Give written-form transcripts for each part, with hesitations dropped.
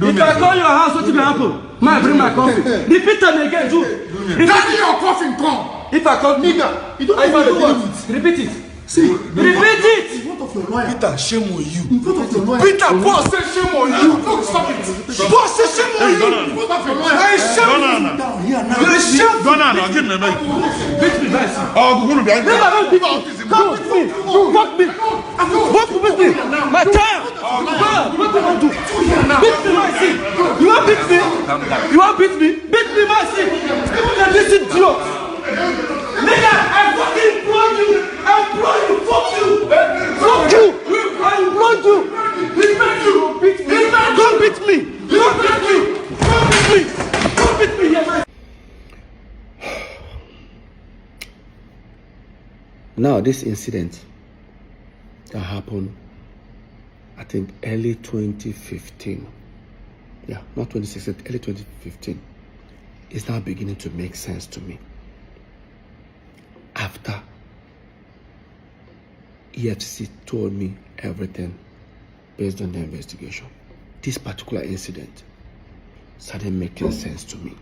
If I call your house, what will happen? I bring my coffee. Repeat them again, Jude. Daddy, your coffin come. If I call nigga, you don't know what? Repeat it. See, repeat it. In front of your lawyer. Peter, shame on you. In front of your lawyer. Peter, boss say shame on you. Look, stop it. Boss say shame on you. In front of your lawyer. I shame down here now. You shame. Beat me, guys. Oh, go to behind me. Come beat me. Fuck me. What to beat me? My time. What do you want to do? Beat me, my seat. You want beat me? You want beat me? Beat me, my seat. Even the listen to you. Nigga, I fucking implore you. I implore you. Fuck you. Fuck you. I implore you. Don't beat me. Don't beat me. Don't beat me. Don't beat me. Don't beat me. Yes. Now, this incident that happened, I think, early 2015. Yeah, not 2016, early 2015. Is now beginning to make sense to me. After EFCC told me everything based on the investigation, this particular incident started making sense to me.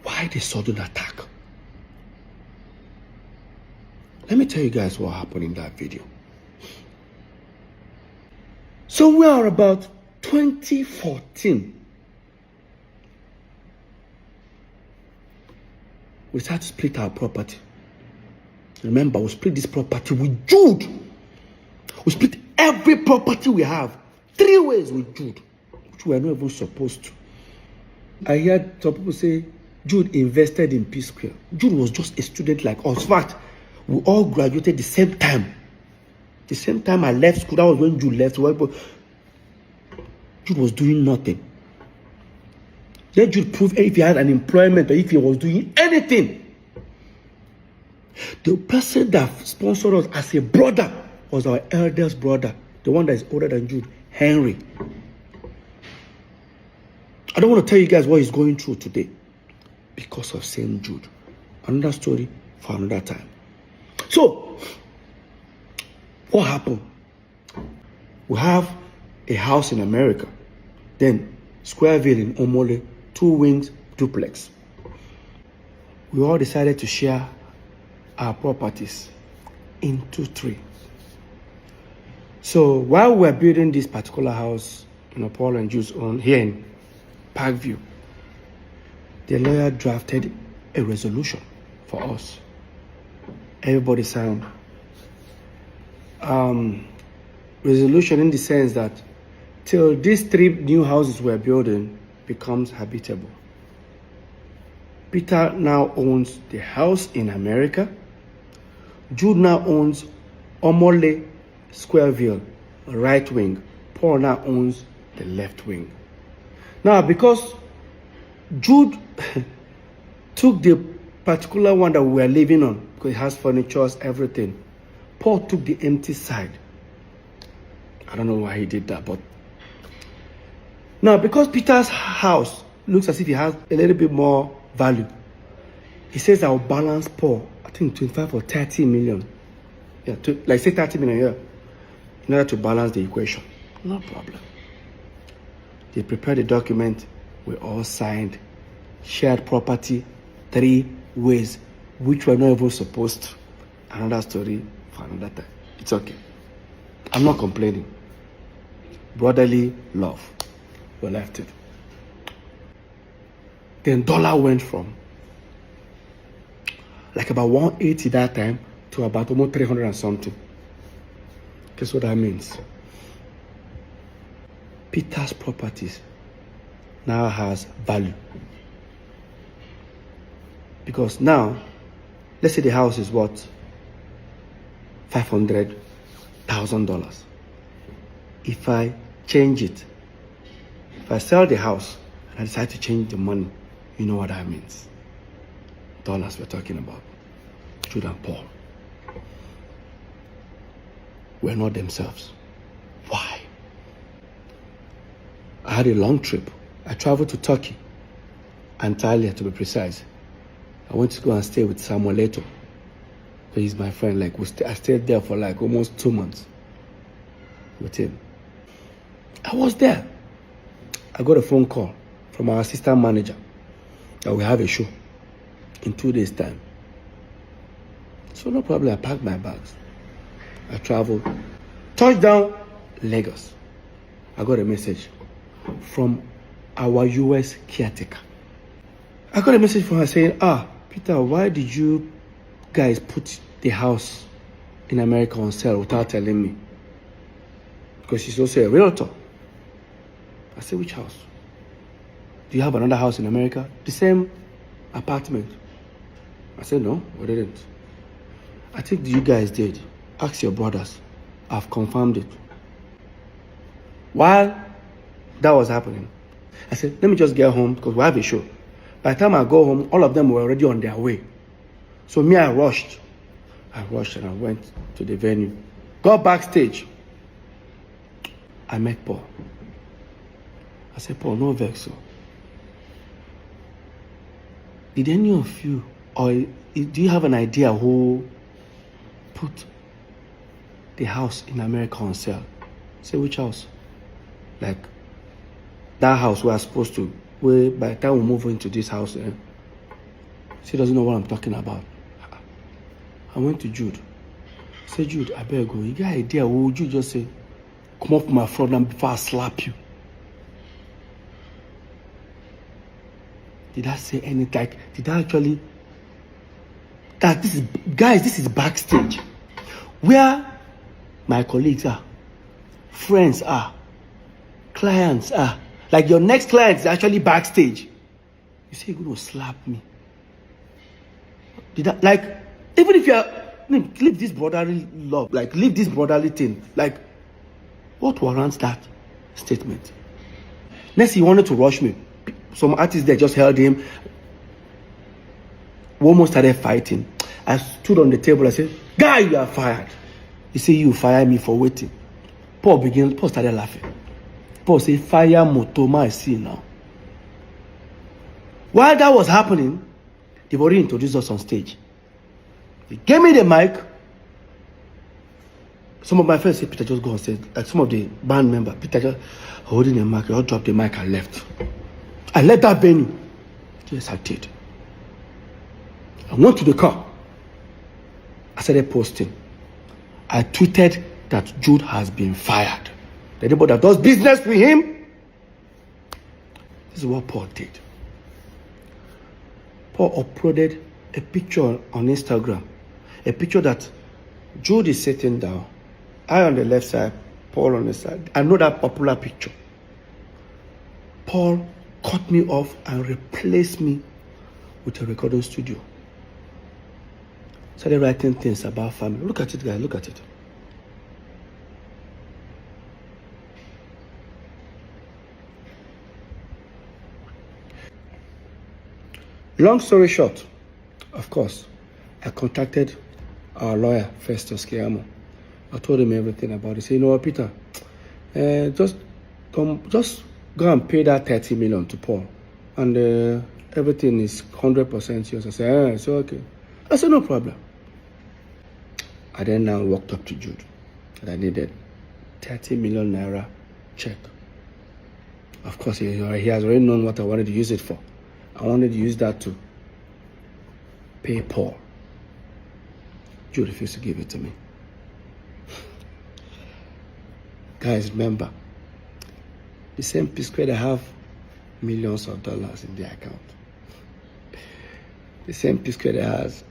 Why the sudden attack? Let me tell you guys what happened in that video. So we are about 2014. We started to split our property. Remember, we split this property with Jude. We split every property we have 3 ways with Jude, which we are not even supposed to. I heard some people say Jude invested in PSquare. Jude was just a student like us. In fact, we all graduated the same time. The same time I left school, that was when Jude left. Jude was doing nothing. Let Jude prove if he had an employment or if he was doing anything. The person that sponsored us as a brother was our eldest brother, the one that is older than Jude, Henry. I don't want to tell you guys what he's going through today because of St. Jude. Another story for another time. So, what happened? We have a house in America, then Squareville in Omole, 2 wings duplex. We all decided to share our properties into 3. So while we're building this particular house, Paul and Jude's own here in Parkview, the lawyer drafted a resolution for us. Everybody signed. Resolution in the sense that till these 3 new houses we're building becomes habitable. Peter now owns the house in America. Jude now owns Omole Squareville, right wing. Paul now owns the left wing. Now, because Jude took the particular one that we were living on, because it has furniture, everything, Paul took the empty side. I don't know why he did that, but now, because Peter's house looks as if it has a little bit more value, he says I'll balance Paul, I think 25 or 30 million. Yeah, like say 30 million here, in order to balance the equation. No problem. They prepared the document, we all signed, shared property 3 ways, which we're not even supposed to. Another story for another time. It's okay. I'm not complaining. Brotherly love. We left it. Then dollar went from like about 180 that time to about almost 300 and something. Guess what that means? Peter's properties now has value. Because now, let's say the house is what? $500,000. If I change it, if I sell the house and I decide to change the money, you know what that means. Dollars we're talking about. Jude and Paul were not themselves. Why? I had a long trip. I traveled to Turkey, Antalya to be precise. I went to go and stay with Samuel Leto. He's my friend. I stayed there for like almost 2 months with him. I was there. I got a phone call from our assistant manager that we have a show in 2 days' time. So no problem, I packed my bags. I traveled. Touchdown, Lagos. I got a message from our US caretaker. I got a message from her saying, Peter, why did you guys put the house in America on sale without telling me? Because she's also a realtor. I said, which house? Do you have another house in America? The same apartment. I said, no, we didn't. I think you guys did. Ask your brothers. I've confirmed it. While that was happening, I said, let me just get home because we have a show. By the time I go home, all of them were already on their way. So me, I rushed. And I went to the venue. Got backstage. I met Paul. I said, Paul, no vex. Did any of you, or do you have an idea who put the house in America on sale? I said, which house? Like, that house we are supposed to, where by the time we move into this house, she doesn't know what I'm talking about. I went to Jude. I said, Jude, I better go. You got an idea? What would you just say? Come off my front and before I slap you. Did I say anything? Like, did I actually? This is backstage, where my colleagues are, friends are, clients are. Like your next client is actually backstage. You say you're going to slap me. Did I, like, even if you're, leave this brotherly love, like leave this brotherly thing. Like, what warrants that statement? Next, he wanted to rush me. Some artists there just held him. We almost started fighting. I stood on the table. I said, guy, you are fired. He said, you fire me for waiting. Paul started laughing. Paul said, fire Motoma, I see now. While that was happening, they've already introduced us on stage. They gave me the mic. Some of my friends said, Peter, just go on stage. Like some of the band members, Peter just holding the mic. I dropped the mic and left. I left that venue. Yes, I did. I went to the car. I started posting. I tweeted that Jude has been fired. Anybody that does business with him, this is what Paul did. Paul uploaded a picture on Instagram. A picture that Jude is sitting down. I on the left side, Paul on the side. I know that popular picture. Paul cut me off and replaced me with a recording studio. Started writing things about family. Look at it, guys. Look at it. Long story short, of course, I contacted our lawyer, Festus Kiamo. I told him everything about it. He said, you know what, Peter, just go and pay that 30 million to Paul. And everything is 100% yours. I said, it's okay. I said, no problem. I then now walked up to Jude and I needed 30 million naira check. Of course, he has already known what I wanted to use it for. I wanted to use that to pay Paul. Jude refused to give it to me. Guys, remember, the same PSquare that have millions of dollars in their account. The same PSquare that has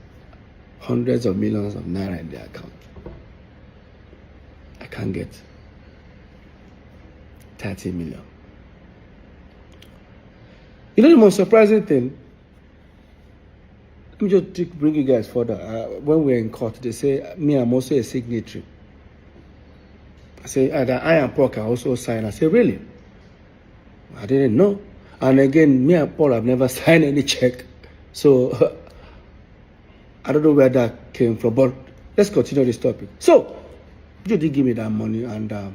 hundreds of millions of naira in their account. I can't get 30 million. You know the most surprising thing? Let me just bring you guys further. When we're in court, they say, me, I'm also a signatory. I say, that I and Paul can also sign. I say, really? I didn't know. And again, me and Paul have never signed any check. So, I don't know where that came from, but let's continue this topic. So, you did give me that money and I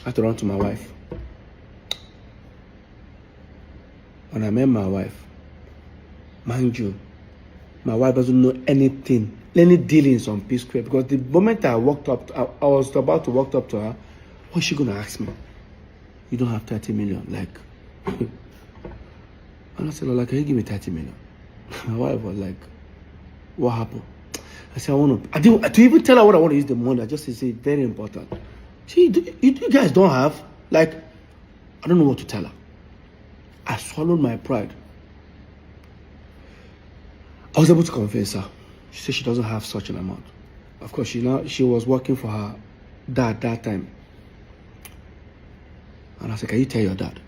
had to run to my wife. When I met my wife, mind you, my wife doesn't know anything, any dealings on PSquare, because the moment I walked up, I was about to walk up to her, what's she going to ask me? you don't have 30 million. Like, and I said, Lola, can you give me 30 million? My wife was like, what happened? I said, I didn't to even tell her what I want to use the money. I just say very important. See, you guys don't have, like, I don't know what to tell her. I swallowed my pride. I was able to convince her. She said she doesn't have such an amount. Of course, she was working for her dad that time. And I said, can you tell your dad?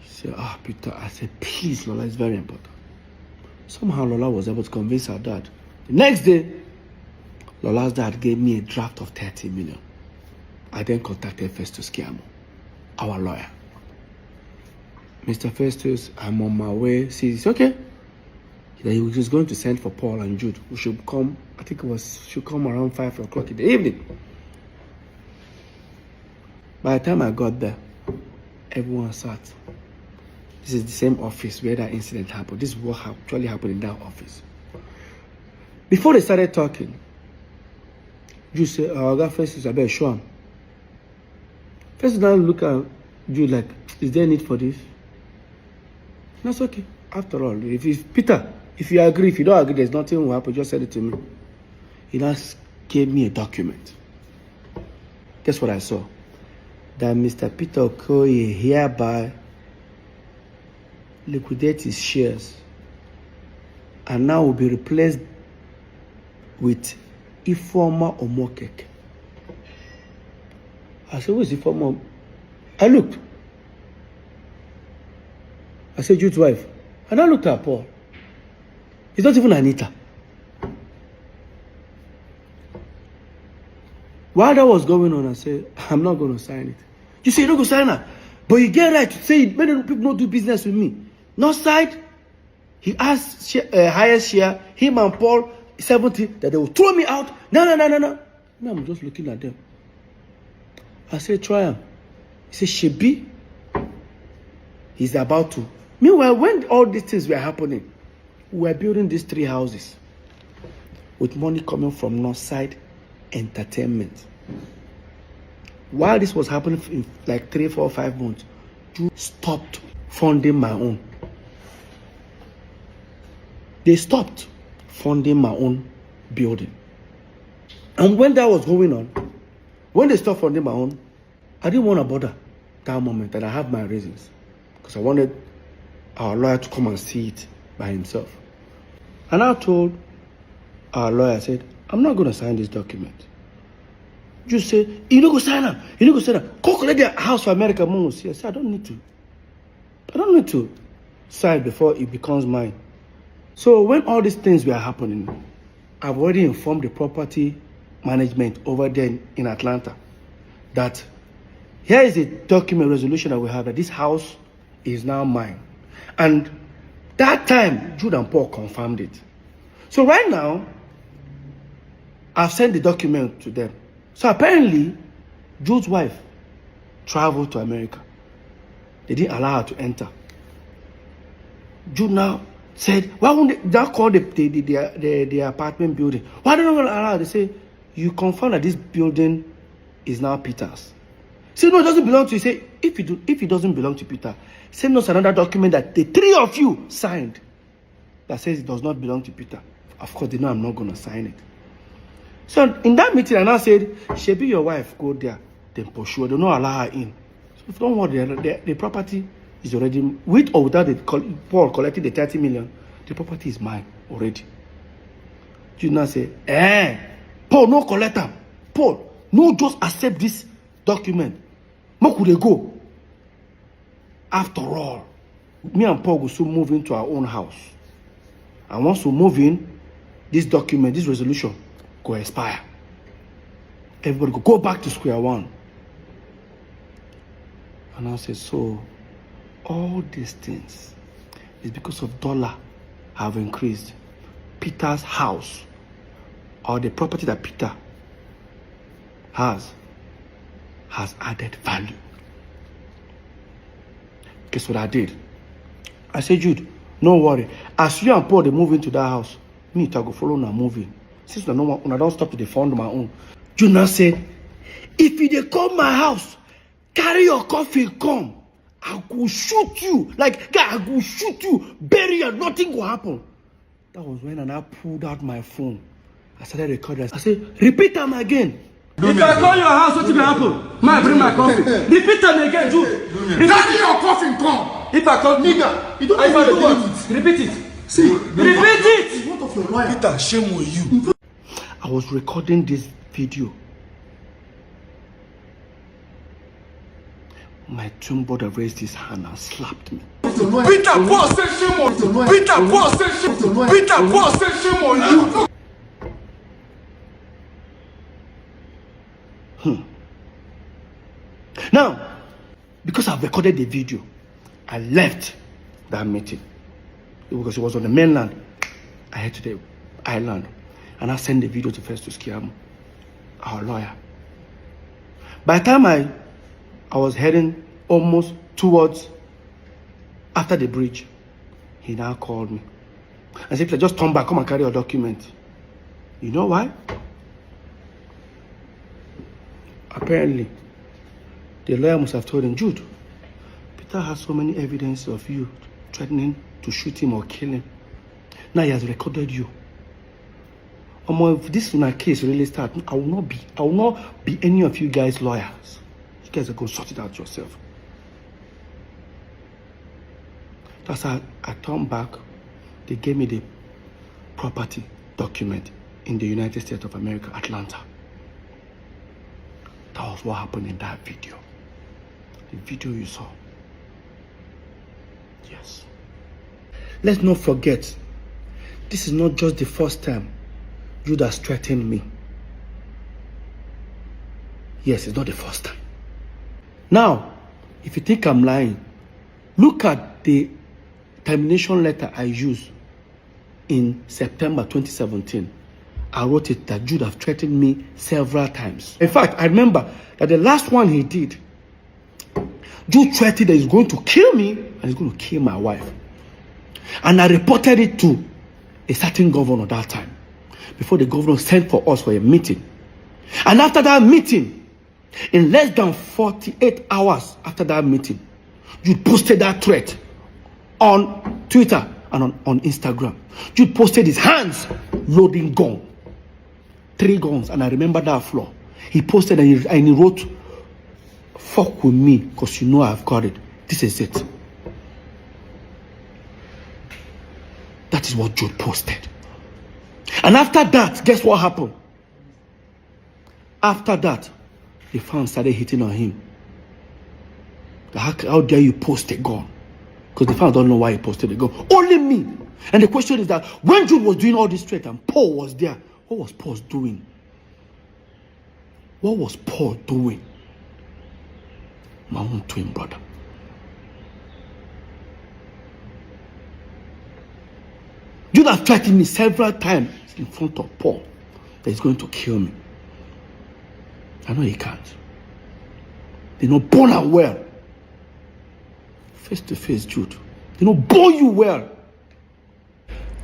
She said, Peter. I said, please, Lola, it's very important. Somehow Lola was able to convince her dad. The next day, Lola's dad gave me a draft of 30 million. I then contacted Festus Kiamo, our lawyer. Mr. Festus, I'm on my way. He said, okay. He was going to send for Paul and Jude, who should come, I think should come around 5 o'clock in the evening. By the time I got there, everyone sat. This is the same office where that incident happened. This is what actually happened in that office. Before they started talking, Jude said, I got Festus, I better show him. Festus now look at Jude like, is there a need for this? That's okay. After all, Peter, if you agree, if you don't agree, there's nothing will happen, just send it to me. He just gave me a document. Guess what I saw? That Mr. Peter Okoye hereby liquidate his shares and now will be replaced with Ifeoma Omokeke. I said, who is Ifeoma? I looked. I said, Jude's wife. And I looked at Paul. It's not even Anita. While that was going on, I said, I'm not going to sign it. You say you're not going to sign her. But you get right to say many people don't do business with me. North side, he asked highest share, him and Paul, 70, that they will throw me out. No. Now I'm just looking at them. I said, try him. He said, Shebi, he's about to. Meanwhile, when all these things were happening, we were building these 3 houses with money coming from Northside Entertainment. While this was happening in like 3, 4, 5 months, you stopped funding my own. They stopped funding my own building. And when that was going on, when they stopped funding my own, I didn't want to bother that moment, and I have my reasons. Because I wanted our lawyer to come and see it by himself. And I told our lawyer, I said, I'm not going to sign this document. You say, you don't go sign up. You don't go sign up. Go collect the house for America. I said, I don't need to sign before it becomes mine. So when all these things were happening, I've already informed the property management over there in Atlanta that here is a document resolution that we have that this house is now mine. And that time, Jude and Paul confirmed it. So right now, I've sent the document to them. So apparently, Jude's wife traveled to America. They didn't allow her to enter. Jude now said, why won't they call the apartment building? Why don't they allow her? They say, you confirm that this building is now Peter's. Say, no, it doesn't belong to you. Say, if it doesn't belong to Peter, send us another document that the 3 of you signed that says it does not belong to Peter. Of course, they know I'm not going to sign it. So in that meeting, I now said, Shebi, your wife, go there, then pursue her. They don't allow her in. So if you don't want the property is already, with or without Paul collecting the 30 million, the property is mine already. You now say, Paul, no collect them. Paul, no just accept this document. Where could they go? After all, me and Paul will soon move into our own house. And once we move in, this document, this resolution, go expire. Everybody go back to square one. And I said, so all these things is because of dollar have increased. Peter's house, or the property that Peter has added value. Guess what I did? I said, Jude, no worry. As you and Paul, they move into that house, me, I go follow now moving. Since when I don't stop to the fund my own. Jude now said, if you they come my house, Carry your coffin, come. I go shoot you. Like, guy, I go shoot you. Bury you. Nothing will happen. That was when I pulled out my phone. I started recording. I said, repeat them again. If I call your house, what will happen? I bring my coffin. Repeat them again, Jude. Carry your coffin, come. If I call Nigga, you don't I know do what what? Repeat it. See, Repeat it. it's what of your lawyer. Peter, shame on you. I was recording this video. My twin brother raised his hand and slapped me. Peter, Paul said shame on you. Peter, Paul said shame on you. Peter, Paul said shame on you. Now, because I've recorded the video, I left that meeting. Because it was on the mainland. I head to the island. And I sent the video to Festus Kiamu, our lawyer. By the time I was heading almost towards after the bridge, he now called me and said, just turn back, come and carry your document. You know why? Apparently, the lawyer must have told him, Jude, Peter has so many evidence of you threatening to shoot him or kill him. Now he has recorded you. If this case really starts, I will not be any of you guys lawyers. You guys are going to sort it out yourself. That's how I turned back. They gave me the property document in the United States of America, Atlanta. That was what happened in that video. The video you saw. Yes. Let's not forget, this is not just the first time Judas threatened me. Yes, it's not the first time. Now, if you think I'm lying, look at the termination letter I used in September 2017. I wrote it that Jude have threatened me several times. In fact, I remember that the last one he did, Jude threatened that he's going to kill me and he's going to kill my wife. And I reported it to a certain governor that time, before the governor sent for us for a meeting. And after that meeting, in less than 48 hours after that meeting, Jude posted that threat on Twitter and on Instagram. Jude posted his hands loading gun. 3 guns, and I remember that floor. He posted and he wrote, fuck with me, because you know I've got it. This is it. That is what Jude posted. And after that, guess what happened? After that, the fans started hitting on him. How dare you post a gun? Because the fans don't know why he posted a gun. Only me. And the question is that when Jude was doing all this threat and Paul was there, what was Paul doing? What was Paul doing? My own twin brother. Jude has threatened me several times in front of Paul that he's going to kill me. I know he can't. They know born and well. Face to face, Jude. They know born you well.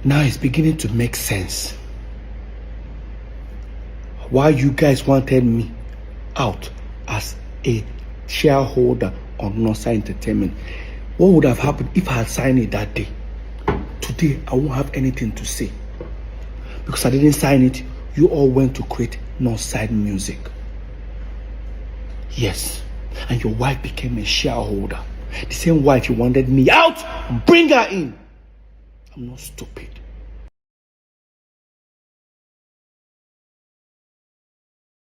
Now it's beginning to make sense. Why you guys wanted me out as a shareholder on Northside Entertainment. What would have happened if I had signed it that day? Today, I won't have anything to say. Because I didn't sign it, you all went to create Northside Music. Yes. And your wife became a shareholder. The same wife you wanted me out and bring her in. I'm not stupid.